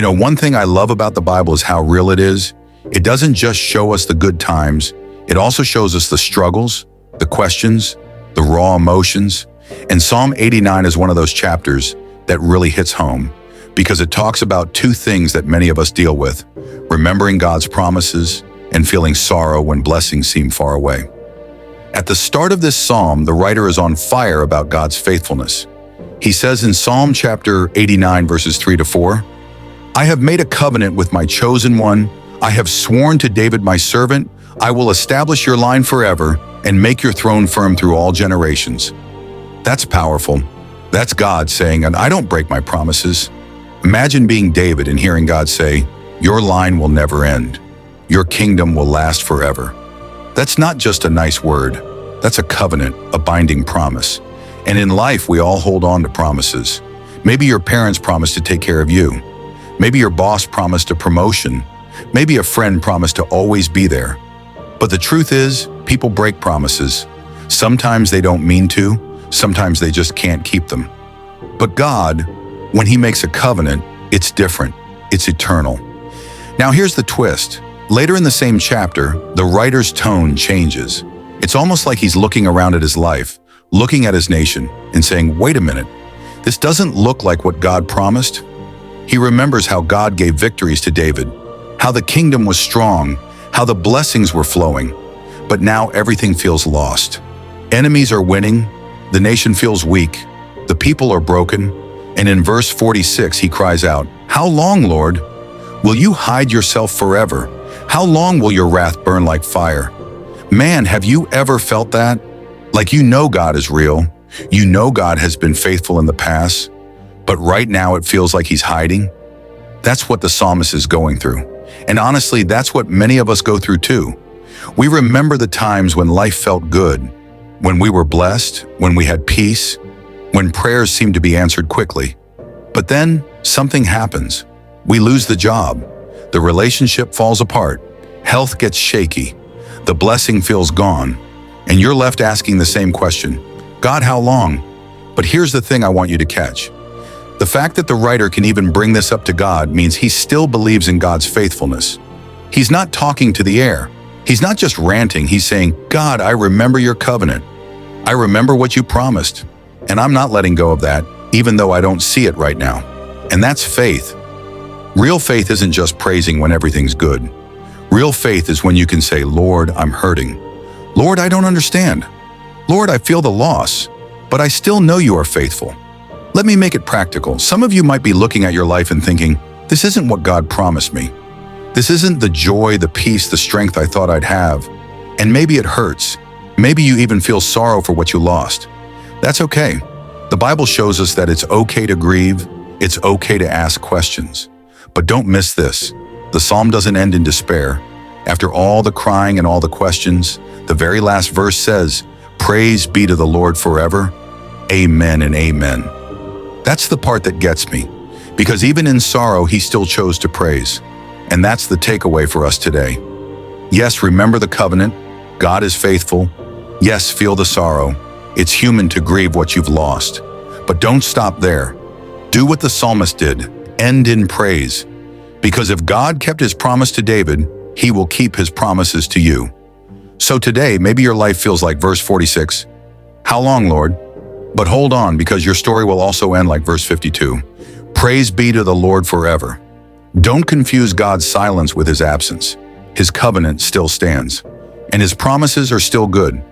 One thing I love about the Bible is how real it is. It doesn't just show us the good times, it also shows us the struggles, the questions, the raw emotions. And Psalm 89 is one of those chapters that really hits home because it talks about two things that many of us deal with: remembering God's promises and feeling sorrow when blessings seem far away. At the start of this psalm, the writer is on fire about God's faithfulness. He says in Psalm chapter 89, verses 3-4, "I have made a covenant with my chosen one. I have sworn to David my servant, I will establish your line forever and make your throne firm through all generations." That's powerful. That's God saying, "And I don't break my promises." Imagine being David and hearing God say, "Your line will never end. Your kingdom will last forever." That's not just a nice word. That's a covenant, a binding promise. And in life, we all hold on to promises. Maybe your parents promised to take care of you. Maybe your boss promised a promotion. Maybe a friend promised to always be there. But the truth is, people break promises. Sometimes they don't mean to, sometimes they just can't keep them. But God, when He makes a covenant, it's different, it's eternal. Now here's the twist. Later in the same chapter, the writer's tone changes. It's almost like he's looking around at his life, looking at his nation, and saying, wait a minute, this doesn't look like what God promised. He remembers how God gave victories to David, how the kingdom was strong, how the blessings were flowing. But now everything feels lost. Enemies are winning, the nation feels weak, the people are broken, and in verse 46 he cries out, "How long, Lord? Will you hide yourself forever? How long will your wrath burn like fire?" Man, have you ever felt that? Like God is real, God has been faithful in the past, but right now it feels like He's hiding? That's what the psalmist is going through. And honestly, that's what many of us go through too. We remember the times when life felt good, when we were blessed, when we had peace, when prayers seemed to be answered quickly. But then something happens. We lose the job, the relationship falls apart, health gets shaky, the blessing feels gone, and you're left asking the same question, God, how long? But here's the thing I want you to catch. The fact that the writer can even bring this up to God means he still believes in God's faithfulness. He's not talking to the air. He's not just ranting, he's saying, God, I remember your covenant. I remember what you promised, and I'm not letting go of that, even though I don't see it right now. And that's faith. Real faith isn't just praising when everything's good. Real faith is when you can say, Lord, I'm hurting. Lord, I don't understand. Lord, I feel the loss, but I still know you are faithful. Let me make it practical. Some of you might be looking at your life and thinking, this isn't what God promised me. This isn't the joy, the peace, the strength I thought I'd have. And maybe it hurts. Maybe you even feel sorrow for what you lost. That's okay. The Bible shows us that it's okay to grieve. It's okay to ask questions. But don't miss this. The psalm doesn't end in despair. After all the crying and all the questions, the very last verse says, praise be to the Lord forever. Amen and amen. That's the part that gets me, because even in sorrow, he still chose to praise. And that's the takeaway for us today. Yes, remember the covenant. God is faithful. Yes, feel the sorrow. It's human to grieve what you've lost. But don't stop there. Do what the psalmist did. End in praise. Because if God kept his promise to David, he will keep his promises to you. So today, maybe your life feels like verse 46. How long, Lord? But hold on, because your story will also end like verse 52. Praise be to the Lord forever. Don't confuse God's silence with his absence. His covenant still stands, and his promises are still good.